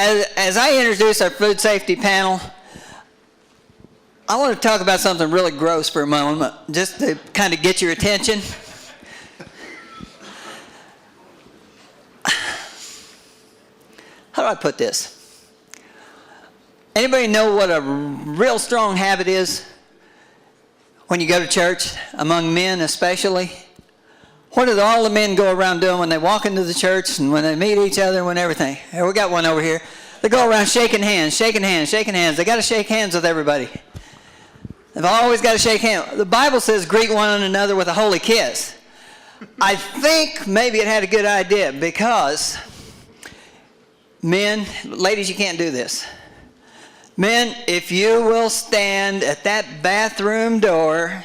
as I introduce our food safety panel, I want to talk about something really gross for a moment, just to kind of get your attention. How do I put this? Anybody know what a real strong habit is when you go to church, among men especially? What do all the men go around doing when they walk into the church and when they meet each other and everything? Here, we got one over here. They go around shaking hands, shaking hands, shaking hands. They got to shake hands with everybody. They've always got to shake hands. The Bible says greet one another with a holy kiss. I think maybe it had a good idea because men, ladies, you can't do this. Men, if you will stand at that bathroom door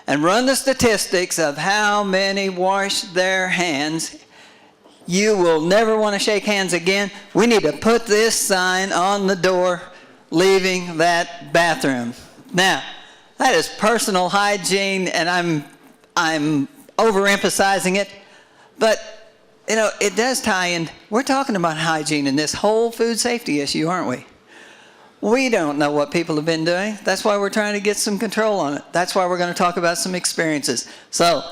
and run the statistics of how many wash their hands, you will never want to shake hands again. We need to put this sign on the door leaving that bathroom. Now, that is personal hygiene, and I'm overemphasizing it, but you know, it does tie in. We're talking about hygiene in this whole food safety issue, aren't we? We don't know what people have been doing. That's why we're trying to get some control on it. That's why we're going to talk about some experiences. So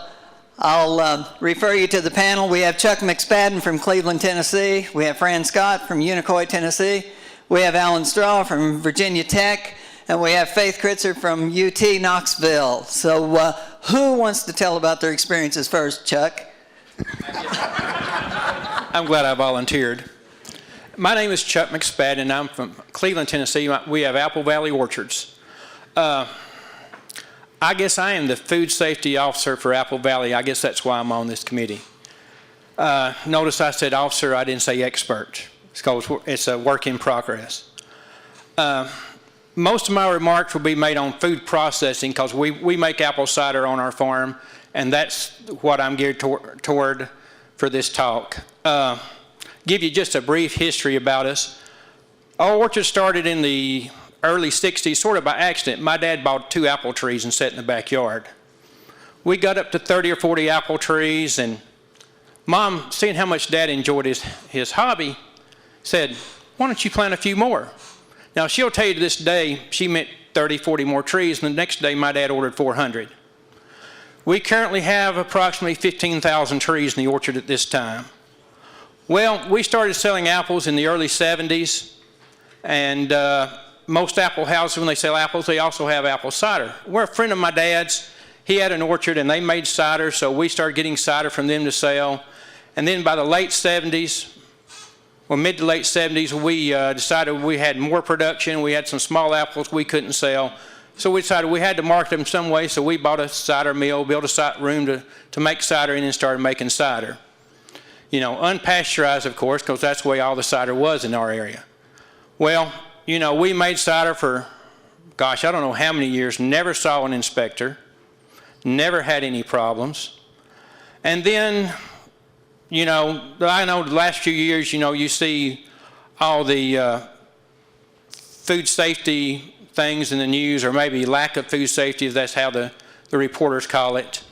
I'll refer you to the panel. We have Chuck McSpadden from Cleveland, Tennessee. We have Fran Scott from Unicoi, Tennessee. We have Alan Straw from Virginia Tech. And we have Faith Kritzer from UT Knoxville. So who wants to tell about their experiences first, Chuck? I'm glad I volunteered. My name is Chuck McSpadden, and I'm from Cleveland, Tennessee. We have Apple Valley Orchards. I guess I am the food safety officer for Apple Valley. I guess that's why I'm on this committee. Notice I said officer, I didn't say expert. It's a work in progress. Most of my remarks will be made on food processing because we make apple cider on our farm, and that's what I'm geared toward for this talk. Give you just a brief history about us. Our orchard started in the early 60s, sort of by accident. My dad bought 2 apple trees and set in the backyard. We got up to 30 or 40 apple trees, and Mom, seeing how much Dad enjoyed his hobby, said, why don't you plant a few more? Now, she'll tell you to this day, she meant 30, 40 more trees, and the next day my dad ordered 400. We currently have approximately 15,000 trees in the orchard at this time. Well, we started selling apples in the early 70s, and most apple houses, when they sell apples, they also have apple cider. We're a friend of my dad's. He had an orchard, and they made cider, so we started getting cider from them to sell. And then by the late 70s, well, mid to late 70s, we decided we had more production. We had some small apples we couldn't sell. So we decided we had to market them some way, so we bought a cider mill, built a room to make cider, and then started making cider. You know, unpasteurized, of course, because that's the way all the cider was in our area. Well, you know, we made cider for, gosh, I don't know how many years, never saw an inspector, never had any problems. And then, you know, I know the last few years, you know, you see all the food safety things in the news, or maybe lack of food safety, if that's how the reporters call it.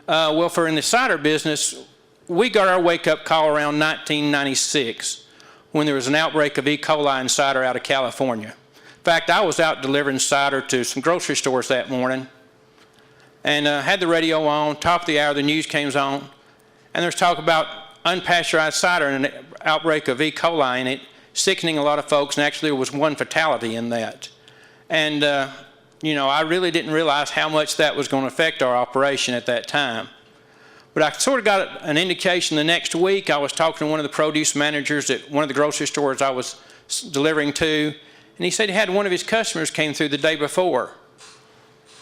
Well, for in the cider business, we got our wake-up call around 1996 when there was an outbreak of E. coli in cider out of California. In fact, I was out delivering cider to some grocery stores that morning and had the radio on, top of the hour, the news came on, and there's talk about unpasteurized cider and an outbreak of E. coli in it, sickening a lot of folks, and actually there was one fatality in that. And, you know, I really didn't realize how much that was going to affect our operation at that time. But I sort of got an indication the next week. I was talking to one of the produce managers at one of the grocery stores I was delivering to, and he said he had one of his customers came through the day before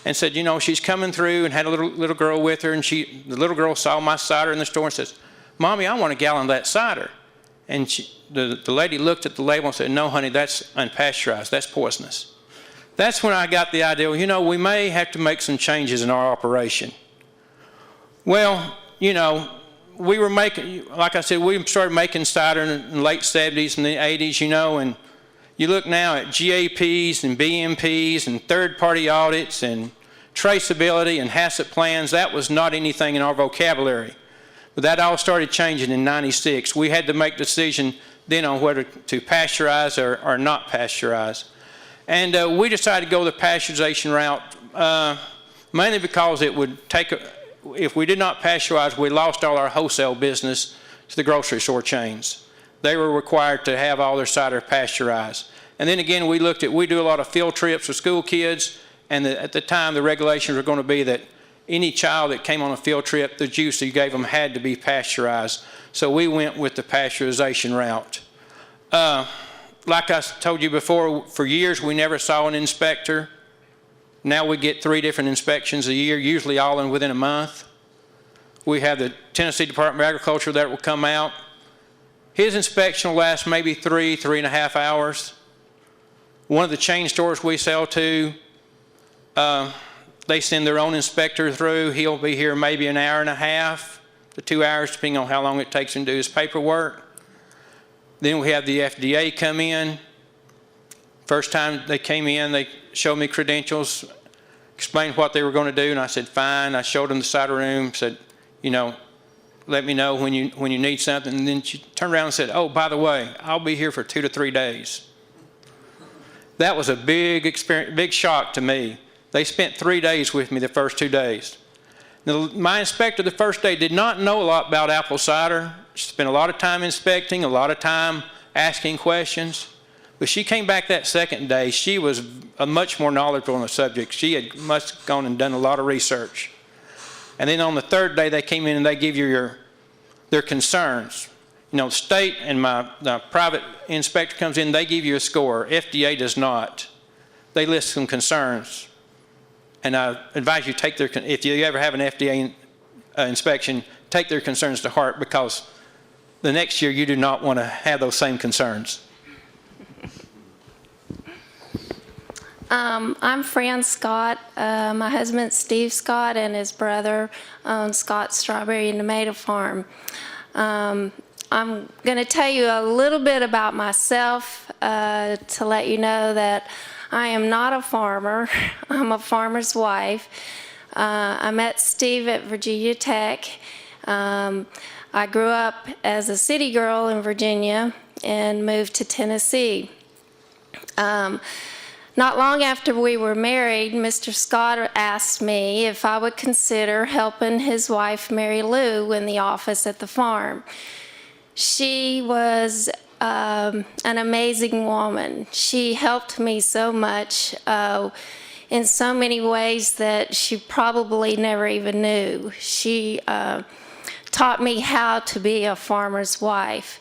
and said, you know, she's coming through, and had a little girl with her, and the little girl saw my cider in the store and says, Mommy, I want a gallon of that cider. And the lady looked at the label and said, no, honey, that's unpasteurized. That's poisonous. That's when I got the idea, well, you know, we may have to make some changes in our operation. Well, you know, we were making, like I said, we started making cider in the late 70s and the 80s, you know, and you look now at GAPs and BMPs and third-party audits and traceability and HACCP plans. That was not anything in our vocabulary. But that all started changing in '96. We had to make the decision then on whether to pasteurize or not pasteurize. And we decided to go the pasteurization route mainly because it would take, if we did not pasteurize, we lost all our wholesale business to the grocery store chains. They were required to have all their cider pasteurized. And then again, we do a lot of field trips with school kids, and at the time the regulations were going to be that any child that came on a field trip, the juice you gave them had to be pasteurized. So we went with the pasteurization route. Like I told you before, for years we never saw an inspector. Now we get 3 different inspections a year, usually all within a month. We have the Tennessee Department of Agriculture that will come out. His inspection will last maybe 3.5 hours. One of the chain stores we sell to, they send their own inspector through. He'll be here maybe an hour and a half to 2 hours, depending on how long it takes him to do his paperwork. Then we have the FDA come in. First time they came in, they showed me credentials, explained what they were going to do, and I said, fine. I showed them the cider room, said, you know, let me know when you need something. And then she turned around and said, oh, by the way, I'll be here for 2 to 3 days. That was a big experience, big shock to me. They spent 3 days with me the first 2 days. Now, my inspector the first day did not know a lot about apple cider. She spent a lot of time inspecting, a lot of time asking questions. But she came back that second day. She was much more knowledgeable on the subject. She had must have gone and done a lot of research. And then on the third day, they came in and they give you their concerns. You know, the state and the private inspector comes in, they give you a score. FDA does not. They list some concerns. And I advise you if you ever have an FDA inspection, take their concerns to heart, because the next year you do not want to have those same concerns. I'm Fran Scott. My husband's Steve Scott, and his brother owns Scott's Strawberry and Tomato Farm. I'm going to tell you a little bit about myself to let you know that I am not a farmer. I'm a farmer's wife. I met Steve at Virginia Tech. I grew up as a city girl in Virginia and moved to Tennessee. Not long after we were married, Mr. Scott asked me if I would consider helping his wife, Mary Lou, in the office at the farm. She was an amazing woman. She helped me so much in so many ways that she probably never even knew. She taught me how to be a farmer's wife.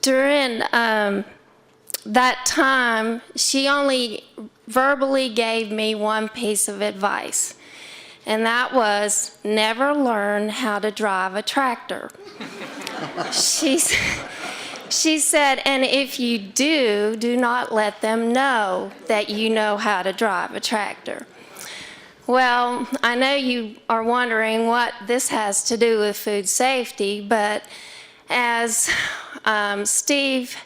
During that time, she only verbally gave me one piece of advice, and that was never learn how to drive a tractor. She said, and if you do not let them know that you know how to drive a tractor. Well, I know you are wondering what this has to do with food safety, but as Steve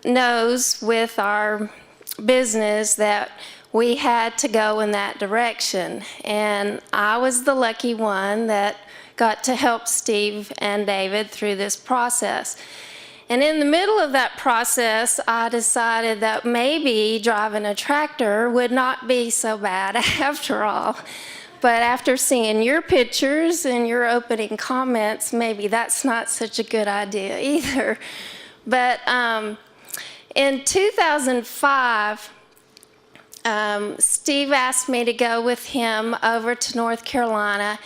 knows with our business, that we had to go in that direction. And I was the lucky one that got to help Steve and David through this process. And in the middle of that process, I decided that maybe driving a tractor would not be so bad after all. But after seeing your pictures and your opening comments, maybe that's not such a good idea either. But in 2005, Steve asked me to go with him over to North Carolina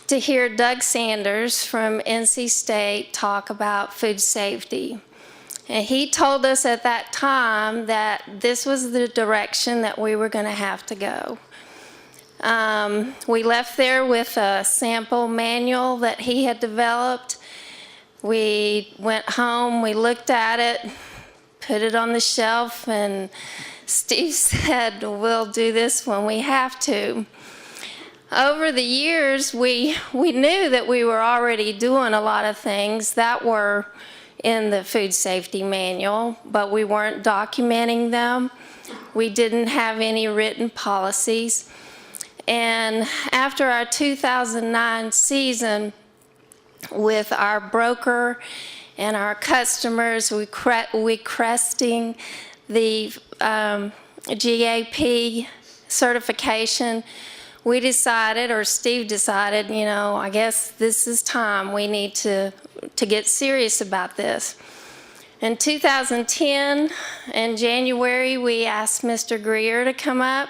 to hear Doug Sanders from NC State talk about food safety. And he told us at that time that this was the direction that we were going to have to go. We left there with a sample manual that he had developed. We went home, we looked at it, put it on the shelf, and Steve said, we'll do this when we have to. Over the years, we knew that we were already doing a lot of things that were in the food safety manual, but we weren't documenting them. We didn't have any written policies. And after our 2009 season, with our broker and our customers requesting the GAP certification, we decided, or Steve decided, you know, I guess this is time. We need to get serious about this. In 2010, in January, we asked Mr. Greer to come up,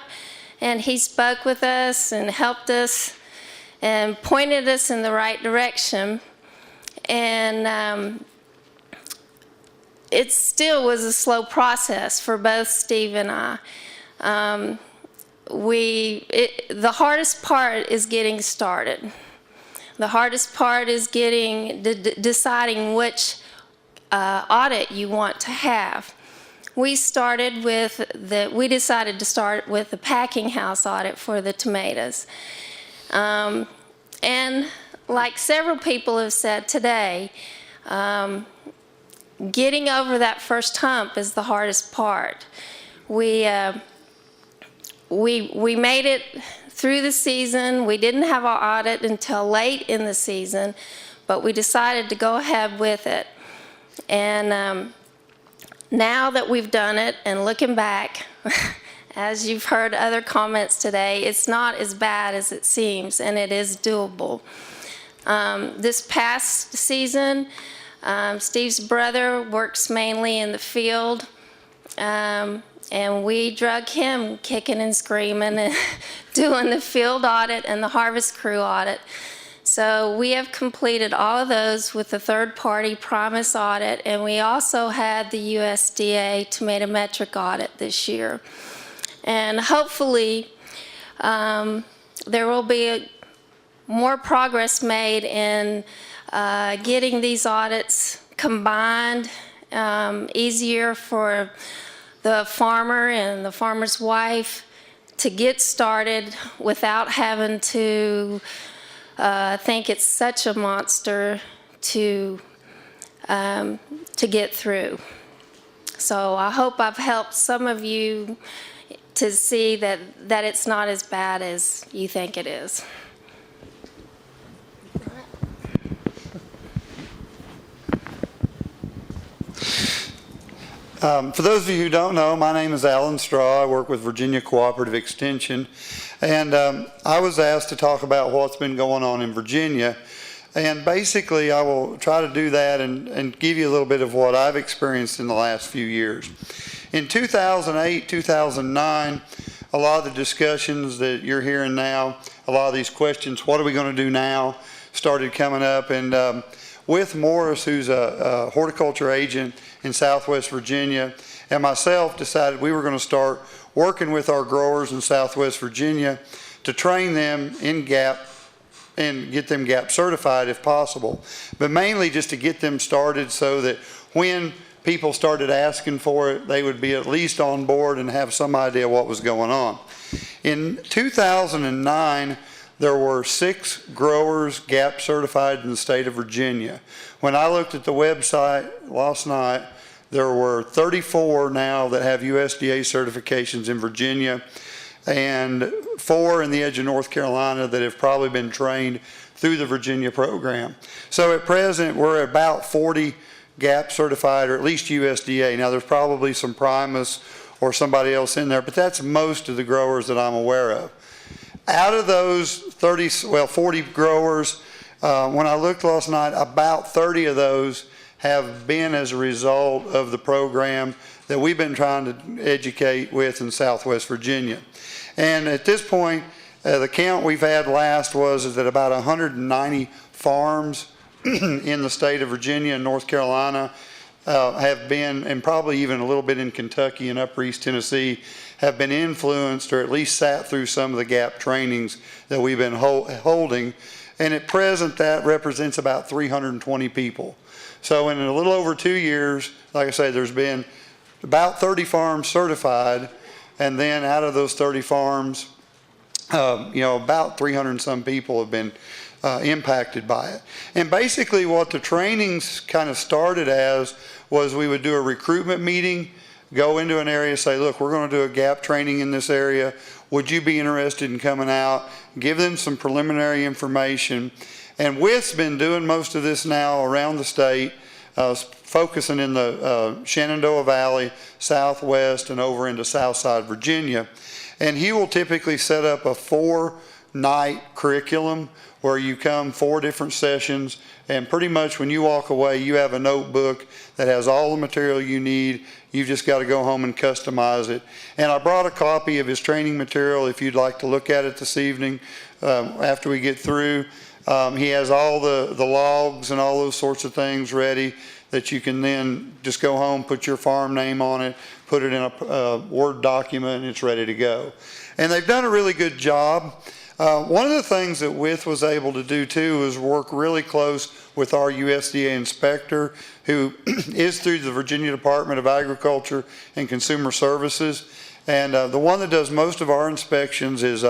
and he spoke with us and helped us and pointed us in the right direction. And it still was a slow process for both Steve and I. The hardest part is getting started. The hardest part is deciding which audit you want to have. We decided to start with the packing house audit for the tomatoes. And like several people have said today, getting over that first hump is the hardest part. We made it through the season. We didn't have our audit until late in the season, but we decided to go ahead with it. And now that we've done it and looking back, as you've heard other comments today, it's not as bad as it seems, and it is doable. This past season, Steve's brother works mainly in the field, and we drug him kicking and screaming and doing the field audit and the harvest crew audit. So we have completed all of those with the third-party promise audit, and we also had the USDA tomatometric audit this year. And hopefully there will be more progress made in getting these audits combined, easier for the farmer and the farmer's wife to get started without having to think it's such a monster to get through. So I hope I've helped some of you to see that it's not as bad as you think it is. For those of you who don't know, my name is Alan Straw. I work with Virginia Cooperative Extension. And I was asked to talk about what's been going on in Virginia. And basically, I will try to do that and give you a little bit of what I've experienced in the last few years. In 2008, 2009, a lot of the discussions that you're hearing now, a lot of these questions, what are we going to do now, started coming up. And with Morris, who's a horticulture agent in Southwest Virginia, and myself decided we were going to start working with our growers in Southwest Virginia to train them in GAP and get them GAP certified if possible, but mainly just to get them started so that when people started asking for it, they would be at least on board and have some idea what was going on. In 2009, there were 6 growers GAP certified in the state of Virginia. When I looked at the website last night, there were 34 now that have USDA certifications in Virginia, and 4 in the edge of North Carolina that have probably been trained through the Virginia program. So at present, we're about 40 GAP certified, or at least USDA. Now there's probably some Primus or somebody else in there, but that's most of the growers that I'm aware of. Out of those 40 growers, when I looked last night, about 30 of those have been as a result of the program that we've been trying to educate with in Southwest Virginia. And at this point, the count we've had last was that about 190 farms in the state of Virginia and North Carolina have been, and probably even a little bit in Kentucky and Upper East Tennessee, have been influenced or at least sat through some of the GAP trainings that we've been holding. And at present, that represents about 320 people. So in a little over 2 years, like I say, there's been about 30 farms certified, and then out of those 30 farms, about 300 and some people have been impacted by it. And basically what the trainings kind of started as was we would do a recruitment meeting, go into an area, say, look, we're going to do a GAP training in this area. Would you be interested in coming out? Give them some preliminary information. And WITH's been doing most of this now around the state, focusing in the Shenandoah Valley, Southwest, and over into Southside Virginia. And he will typically set up a 4-night curriculum where you come 4 different sessions, and pretty much when you walk away, you have a notebook that has all the material you need. You've just got to go home and customize it. And I brought a copy of his training material if you'd like to look at it this evening after we get through. He has all the logs and all those sorts of things ready that you can then just go home, put your farm name on it, put it in a Word document, and it's ready to go. And they've done a really good job. One of the things that WITH was able to do too is work really close with our USDA inspector, who is through the Virginia Department of Agriculture and Consumer Services. And the one that does most of our inspections is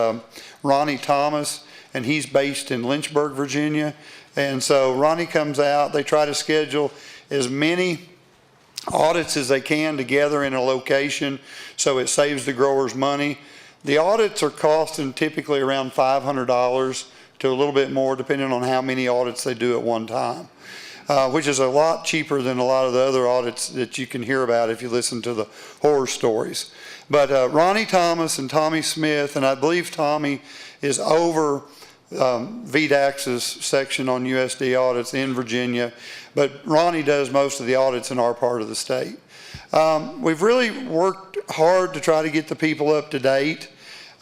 Ronnie Thomas, and he's based in Lynchburg, Virginia. And so Ronnie comes out, they try to schedule as many audits as they can together in a location so it saves the growers money. The audits are costing typically around $500 to a little bit more depending on how many audits they do at one time, which is a lot cheaper than a lot of the other audits that you can hear about if you listen to the horror stories. But Ronnie Thomas and Tommy Smith, and I believe Tommy is over VDAX's section on USD audits in Virginia, but Ronnie does most of the audits in our part of the state. We've really worked hard to try to get the people up to date.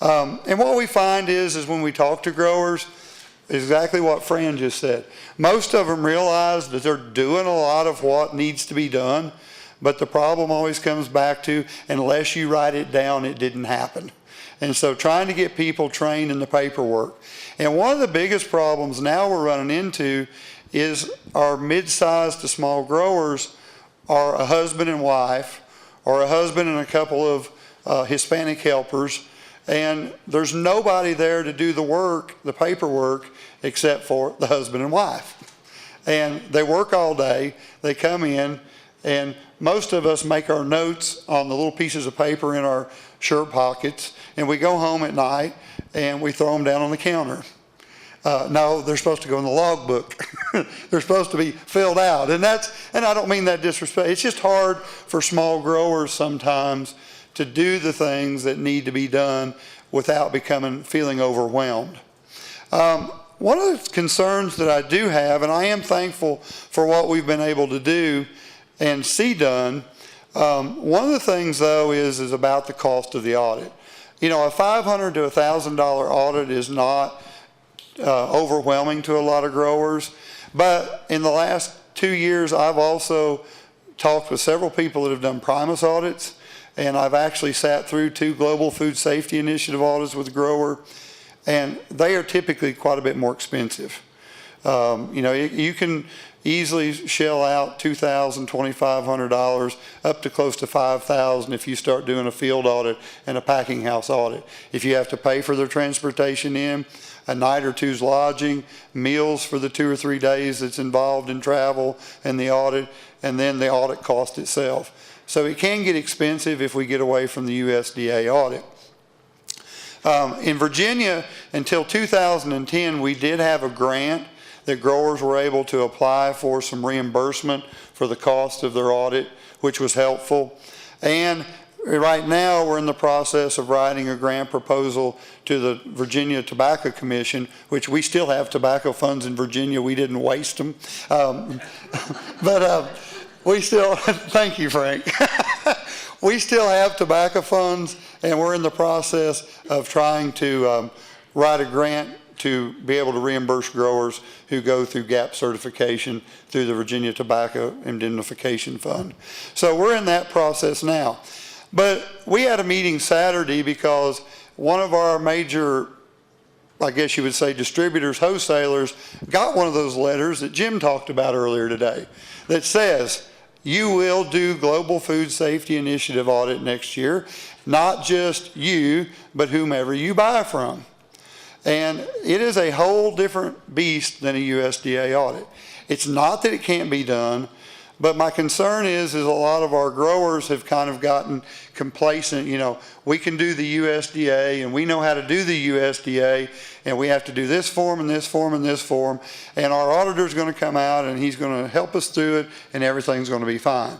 And what we find is when we talk to growers, exactly what Fran just said. Most of them realize that they're doing a lot of what needs to be done, but the problem always comes back to, unless you write it down, it didn't happen. And so trying to get people trained in the paperwork. And one of the biggest problems now we're running into is our mid-sized to small growers are a husband and wife, or a husband and a couple of Hispanic helpers, and there's nobody there to do the work, the paperwork, except for the husband and wife. And they work all day, they come in, and most of us make our notes on the little pieces of paper in our shirt pockets, and we go home at night and we throw them down on the counter. No, they're supposed to go in the logbook. They're supposed to be filled out. And I don't mean that disrespect. It's just hard for small growers sometimes to do the things that need to be done without feeling overwhelmed. One of the concerns that I do have, and I am thankful for what we've been able to do and see done, one of the things though is about the cost of the audit. You know, a $500 to $1,000 audit is not overwhelming to a lot of growers, but in the last 2 years I've also talked with several people that have done Primus audits, and I've actually sat through 2 Global Food Safety Initiative audits with a grower, and they are typically quite a bit more expensive. You know, you can easily shell out $2,000, $2,500 up to close to $5,000 if you start doing a field audit and a packing house audit. If you have to pay for their transportation in, a night or two's lodging, meals for the 2 or 3 days that's involved in travel and the audit, and then the audit cost itself. So it can get expensive if we get away from the USDA audit. In Virginia, until 2010, we did have a grant that growers were able to apply for some reimbursement for the cost of their audit, which was helpful. And right now, we're in the process of writing a grant proposal to the Virginia Tobacco Commission, which we still have tobacco funds in Virginia. We didn't waste them. We still, thank you, Frank. We still have tobacco funds, and we're in the process of trying to write a grant to be able to reimburse growers who go through GAP certification through the Virginia Tobacco Indemnification Fund. So we're in that process now. But we had a meeting Saturday because one of our major, I guess you would say, distributors, wholesalers, got one of those letters that Jim talked about earlier today that says, you will do Global Food Safety Initiative audit next year, not just you, but whomever you buy from. And it is a whole different beast than a USDA audit. It's not that it can't be done, But my concern is a lot of our growers have kind of gotten complacent. You know, we can do the USDA and we know how to do the USDA, and we have to do this form and this form and this form, and our auditor's going to come out and he's going to help us through it and everything's going to be fine.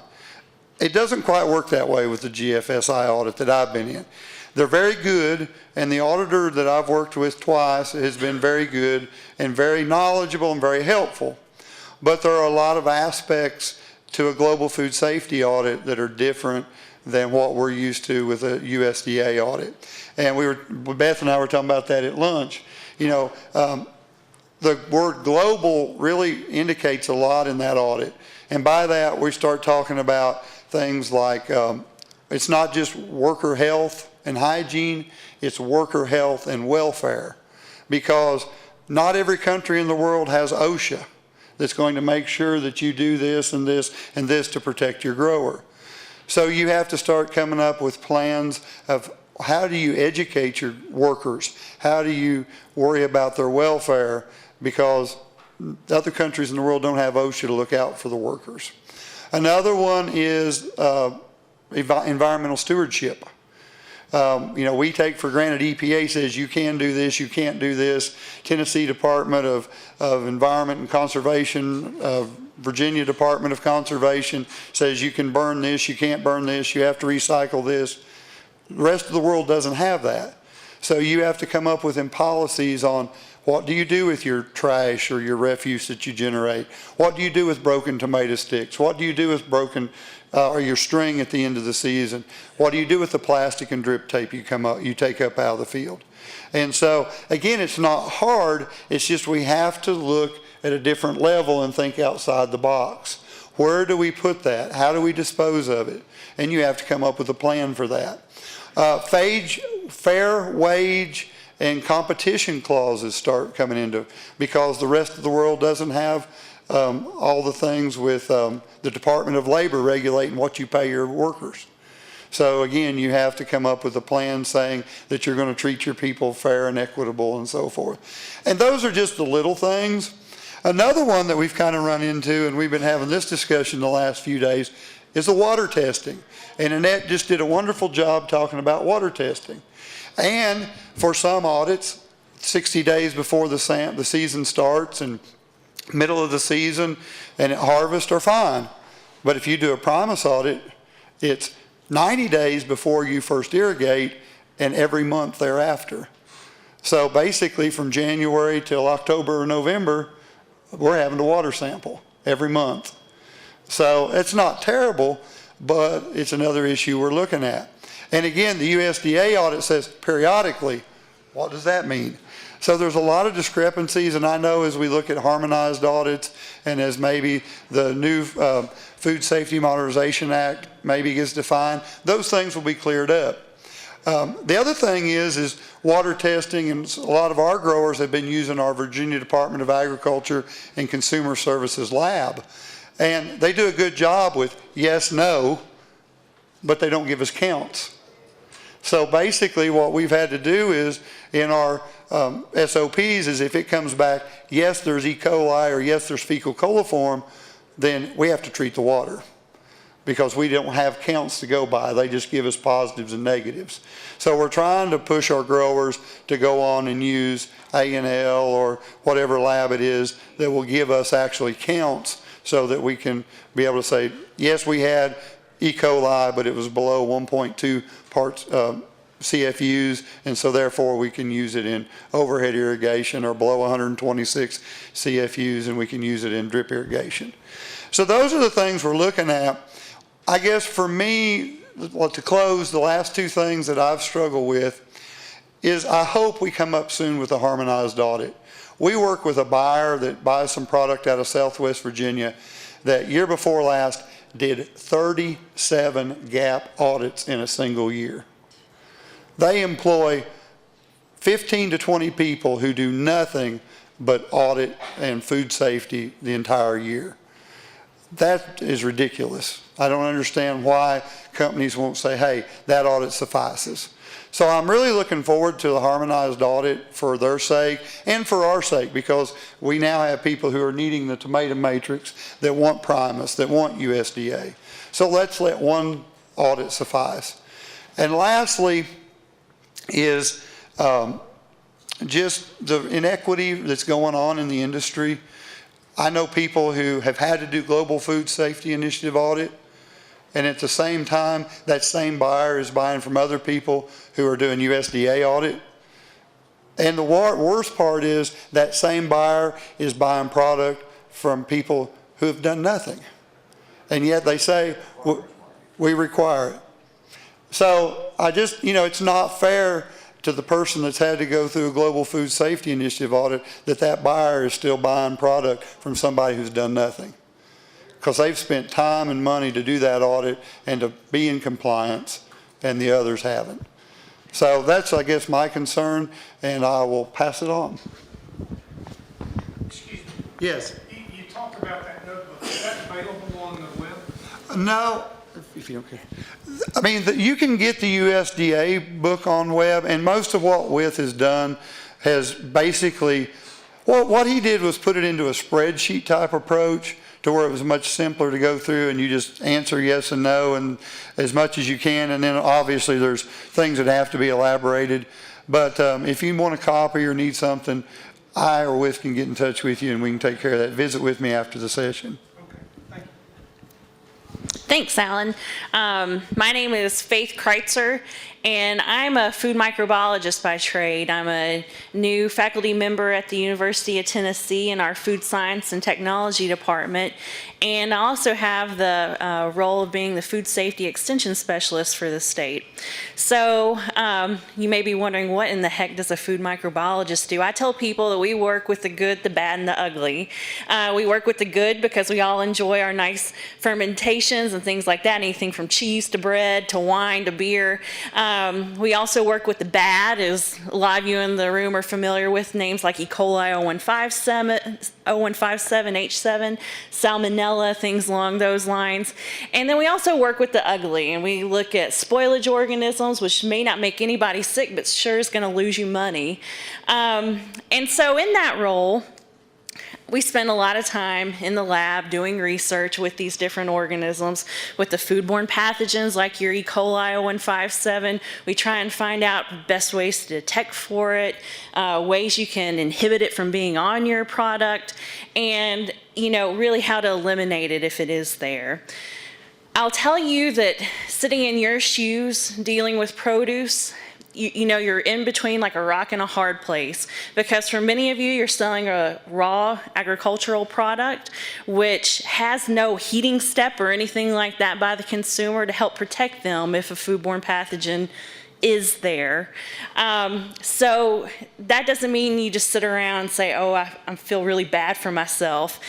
It doesn't quite work that way with the GFSI audit that I've been in. They're very good, and the auditor that I've worked with twice has been very good and very knowledgeable and very helpful. But there are a lot of aspects to a global food safety audit that are different than what we're used to with a USDA audit. And Beth and I were talking about that at lunch. You know, the word global really indicates a lot in that audit. And by that, we start talking about things like it's not just worker health and hygiene, it's worker health and welfare. Because not every country in the world has OSHA that's going to make sure that you do this and this and this to protect your grower. So you have to start coming up with plans of how do you educate your workers? How do you worry about their welfare? Because other countries in the world don't have OSHA to look out for the workers. Another one is environmental stewardship. You know, we take for granted EPA says you can do this, you can't do this. Tennessee Department of Environment and Conservation, Virginia Department of Conservation says you can burn this, you can't burn this, you have to recycle this. The rest of the world doesn't have that. So you have to come up with policies on what do you do with your trash or your refuse that you generate? What do you do with broken tomato sticks? What do you do with broken or your string at the end of the season? What do you do with the plastic and drip tape you take up out of the field? And so, again, it's not hard. It's just we have to look at a different level and think outside the box. Where do we put that? How do we dispose of it? And you have to come up with a plan for that. Fair wage and competition clauses start coming into, because the rest of the world doesn't have all the things with the Department of Labor regulating what you pay your workers. So again, you have to come up with a plan saying that you're going to treat your people fair and equitable and so forth. And those are just the little things. Another one that we've kind of run into, and we've been having this discussion the last few days, is the water testing. And Annette just did a wonderful job talking about water testing. And for some audits, 60 days before the season starts and middle of the season and at harvest are fine. But if you do a Primus audit, it's 90 days before you first irrigate and every month thereafter. So basically from January till October or November, we're having to water sample every month. So it's not terrible, but it's another issue we're looking at. And again, the USDA audit says periodically. What does that mean? So there's a lot of discrepancies, and I know as we look at harmonized audits and as maybe the new Food Safety Modernization Act maybe gets defined, those things will be cleared up. The other thing is water testing, and a lot of our growers have been using our Virginia Department of Agriculture and Consumer Services lab. And they do a good job with yes, no, but they don't give us counts. So basically what we've had to do is in our SOPs is if it comes back, yes, there's E. coli or yes, there's fecal coliform, then we have to treat the water because we don't have counts to go by. They just give us positives and negatives. So we're trying to push our growers to go on and use A&L or whatever lab it is that will give us actually counts so that we can be able to say, yes, we had E. coli, but it was below 1.2 parts CFUs, and so therefore we can use it in overhead irrigation, or below 126 CFUs, and we can use it in drip irrigation. So those are the things we're looking at. I guess for me, to close, the last two things that I've struggled with is I hope we come up soon with a harmonized audit. We work with a buyer that buys some product out of Southwest Virginia that year before last did 37 gap audits in a single year. They employ 15 to 20 people who do nothing but audit and food safety the entire year. That is ridiculous. I don't understand why companies won't say, hey, that audit suffices. So I'm really looking forward to the harmonized audit for their sake and for our sake, because we now have people who are needing the tomato matrix, that want Primus, that want USDA. So let's let one audit suffice. And lastly is just the inequity that's going on in the industry. I know people who have had to do Global Food Safety Initiative audit, and at the same time, that same buyer is buying from other people who are doing USDA audit. And the worst part is that same buyer is buying product from people who have done nothing. And yet they say, we require it. So I just, it's not fair to the person that's had to go through a Global Food Safety Initiative audit that buyer is still buying product from somebody who's done nothing. Because they've spent time and money to do that audit and to be in compliance, and the others haven't. So that's, I guess, my concern, and I will pass it on. Excuse me. Yes. You talked about that notebook. Is that available on the web? No, if you don't care. I mean, you can get the USDA book on web, and most of what WITH has done has basically, what he did was put it into a spreadsheet type approach, to where it was much simpler to go through, and you just answer yes and no and as much as you can, and then obviously there's things that have to be elaborated. But if you want a copy or need something, I or WITH can get in touch with you and we can take care of that. Visit with me after the session. Okay, thank you. Thanks, Alan. My name is Faith Kreitzer, and I'm a food microbiologist by trade. I'm a new faculty member at the University of Tennessee in our Food Science and Technology Department, and I also have the role of being the Food Safety Extension Specialist for the state. So you may be wondering, what in the heck does a food microbiologist do? I tell people that we work with the good, the bad, and the ugly. We work with the good because we all enjoy our nice fermentations and things like that, anything from cheese to bread to wine to beer. We also work with the bad, as a lot of you in the room are familiar with names like E. coli 0157H7, Salmonella, things along those lines. And then we also work with the ugly, and we look at spoilage organisms, which may not make anybody sick, but sure is going to lose you money. And so in that role, we spend a lot of time in the lab doing research with these different organisms, with the foodborne pathogens like your E. coli 0157. We try and find out best ways to detect for it, ways you can inhibit it from being on your product, and really how to eliminate it if it is there. I'll tell you that sitting in your shoes dealing with produce, you're in between like a rock and a hard place, because for many of you, you're selling a raw agricultural product which has no heating step or anything like that by the consumer to help protect them if a foodborne pathogen is there. So that doesn't mean you just sit around and say, oh, I feel really bad for myself.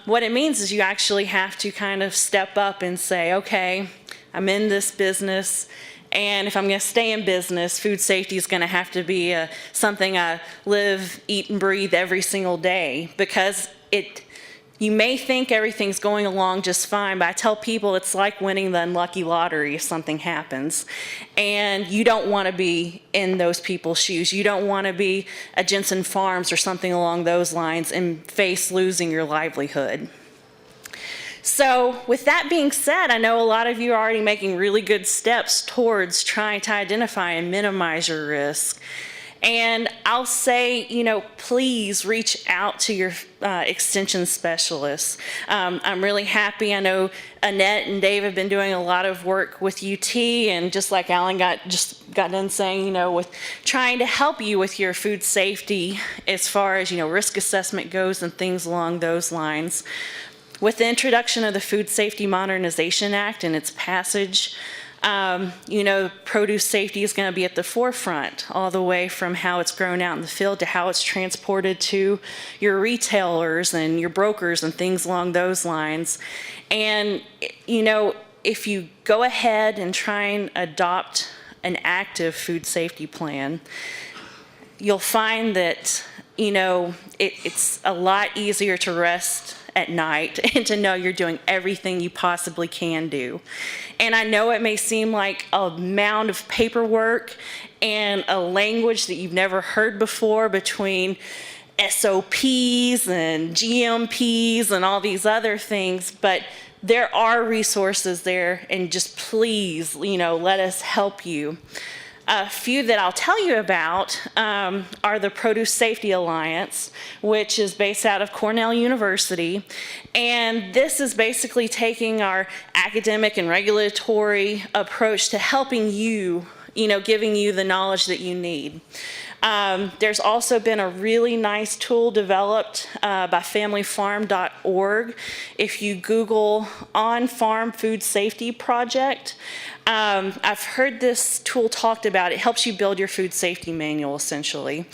What it means is you actually have to kind of step up and say, okay, I'm in this business, and if I'm going to stay in business, food safety is going to have to be something I live, eat, and breathe every single day, because you may think everything's going along just fine, but I tell people it's like winning the unlucky lottery if something happens. And you don't want to be in those people's shoes. You don't want to be a Jensen Farms or something along those lines and face losing your livelihood. So with that being said, I know a lot of you are already making really good steps towards trying to identify and minimize your risk. And I'll say, please reach out to your extension specialists. I'm really happy. I know Annette and Dave have been doing a lot of work with UT, and just like Alan got done saying, with trying to help you with your food safety as far as, risk assessment goes and things along those lines. With the introduction of the Food Safety Modernization Act and its passage, produce safety is going to be at the forefront, all the way from how it's grown out in the field to how it's transported to your retailers and your brokers and things along those lines. And, if you go ahead and try and adopt an active food safety plan, you'll find that, it's a lot easier to rest at night and to know you're doing everything you possibly can do. And I know it may seem like a mound of paperwork and a language that you've never heard before between SOPs and GMPs and all these other things, but there are resources there, and just please, let us help you. A few that I'll tell you about are the Produce Safety Alliance, which is based out of Cornell University. And this is basically taking our academic and regulatory approach to helping you, giving you the knowledge that you need. There's also been a really nice tool developed by familyfarm.org. If you Google On-Farm Food Safety Project, I've heard this tool talked about. It helps you build your food safety manual, essentially.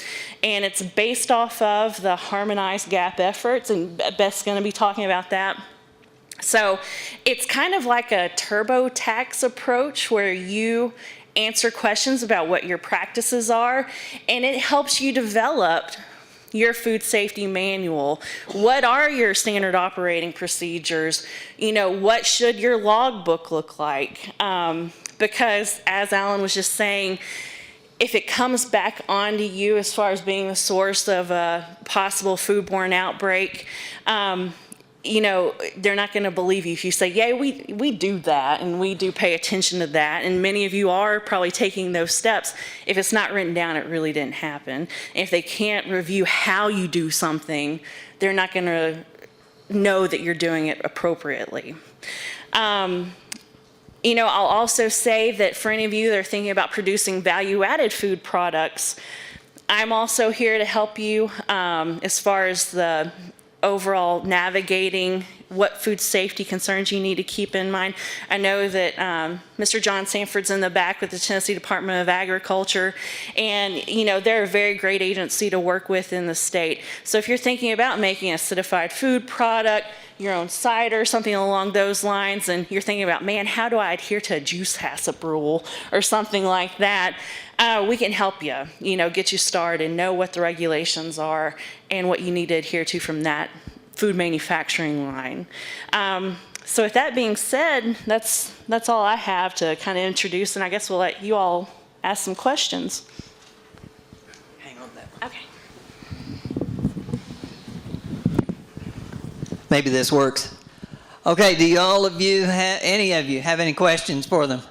And it's based off of the Harmonized GAP efforts, and Beth's going to be talking about that. So it's kind of like a TurboTax approach where you answer questions about what your practices are, and it helps you develop your food safety manual. What are your standard operating procedures? What should your logbook look like? Because as Alan was just saying, if it comes back onto you as far as being the source of a possible foodborne outbreak, they're not going to believe you if you say, yeah, we do that, and we do pay attention to that, and many of you are probably taking those steps. If it's not written down, it really didn't happen. And if they can't review how you do something, they're not going to know that you're doing it appropriately. I'll also say that for any of you that are thinking about producing value-added food products, I'm also here to help you as far as the overall navigating what food safety concerns you need to keep in mind. I know that Mr. John Sanford's in the back with the Tennessee Department of Agriculture, and they're a very great agency to work with in the state. So if you're thinking about making a acidified food product, your own cider, something along those lines, and you're thinking about, man, how do I adhere to a juice HACCP rule or something like that, we can help you, get you started, know what the regulations are and what you need to adhere to from that food manufacturing line. So with that being said, that's all I have to kind of introduce, and I guess we'll let you all ask some questions. Hang on that. Okay. Maybe this works. Okay, do any of you have any questions for them?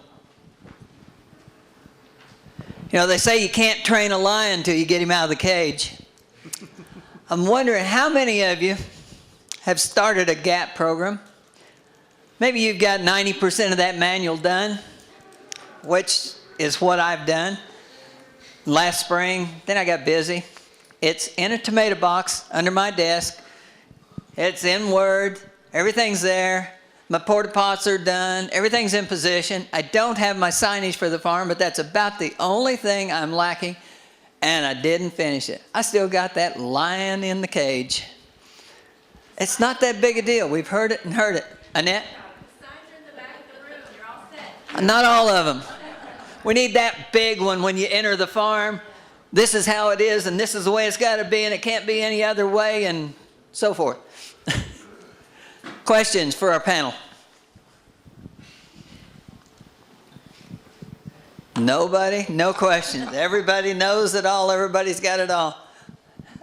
They say you can't train a lion until you get him out of the cage. I'm wondering how many of you have started a GAP program. Maybe you've got 90% of that manual done, which is what I've done. Last spring, then I got busy. It's in a tomato box under my desk. It's in Word. Everything's there. My porta pots are done. Everything's in position. I don't have my signage for the farm, but that's about the only thing I'm lacking, and I didn't finish it. I still got that lion in the cage. It's not that big a deal. We've heard it and heard it. Annette? The signs are in the back of the room. You're all set. Not all of them. We need that big one when you enter the farm. This is how it is, and this is the way it's got to be, and it can't be any other way, and so forth. Questions for our panel? Nobody? No questions. Everybody knows it all. Everybody's got it all.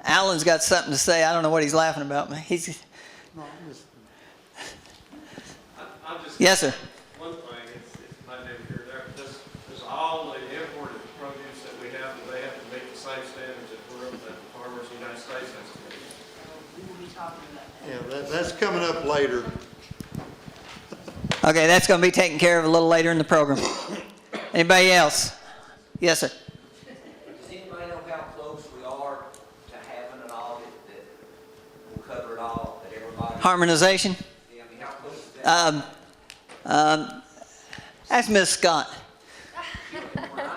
Alan's got something to say. I don't know what he's laughing about. Yes, sir. One thing, it's not never here there, does all the imported produce that we have, do they have to meet the same standards that farmers in the United States has to meet? Yeah, that's coming up later. Okay, that's going to be taken care of a little later in the program. Anybody else? Yes, sir. Does anybody know how close we are to having an audit that will cover it all, that everybody? Harmonization? Yeah, I mean, how close is that? Ask Ms. Scott.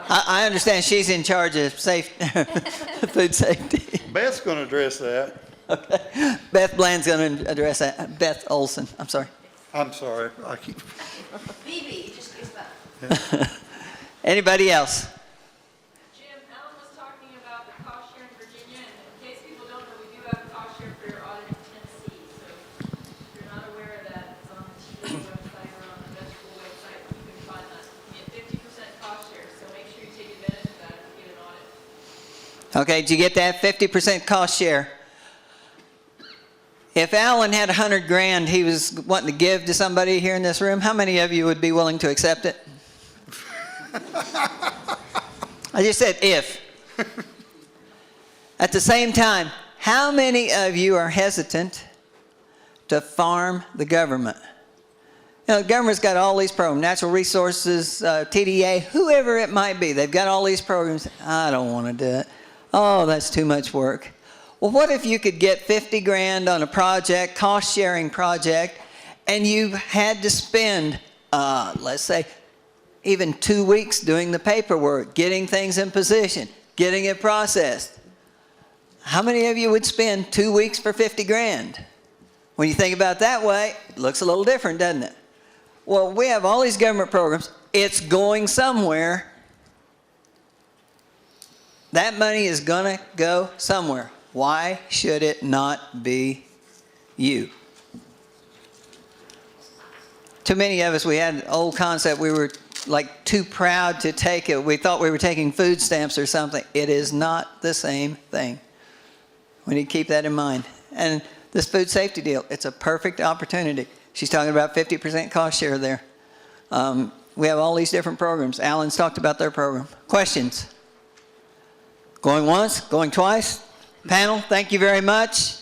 I understand she's in charge of food safety. Beth's going to address that. Okay. Beth Bland's going to address that. Beth Olson, I'm sorry. I'm sorry. Phoebe, just use that. Anybody else? Jim, Ellen was talking about the cost share in Virginia, and in case people don't know, we do have a cost share for your audit in Tennessee. So Okay, did you get that? 50% cost share. If Alan had 100 grand he was wanting to give to somebody here in this room, how many of you would be willing to accept it? I just said if. At the same time, how many of you are hesitant to farm the government? You know, the government's got all these programs, natural resources, TDA, whoever it might be. They've got all these programs. I don't want to do it. Oh, that's too much work. Well, what if you could get 50 grand on a project, cost-sharing project, and you had to spend, let's say, even 2 weeks doing the paperwork, getting things in position, getting it processed? How many of you would spend 2 weeks for 50 grand? When you think about it that way, it looks a little different, doesn't it? Well, we have all these government programs. It's going somewhere. That money is going to go somewhere. Why should it not be you? Too many of us, we had an old concept, we were like too proud to take it. We thought we were taking food stamps or something. It is not the same thing. We need to keep that in mind. And this food safety deal, it's a perfect opportunity. She's talking about 50% cost share there. We have all these different programs. Alan's talked about their program. Questions? Going once? Going twice? Panel, thank you very much.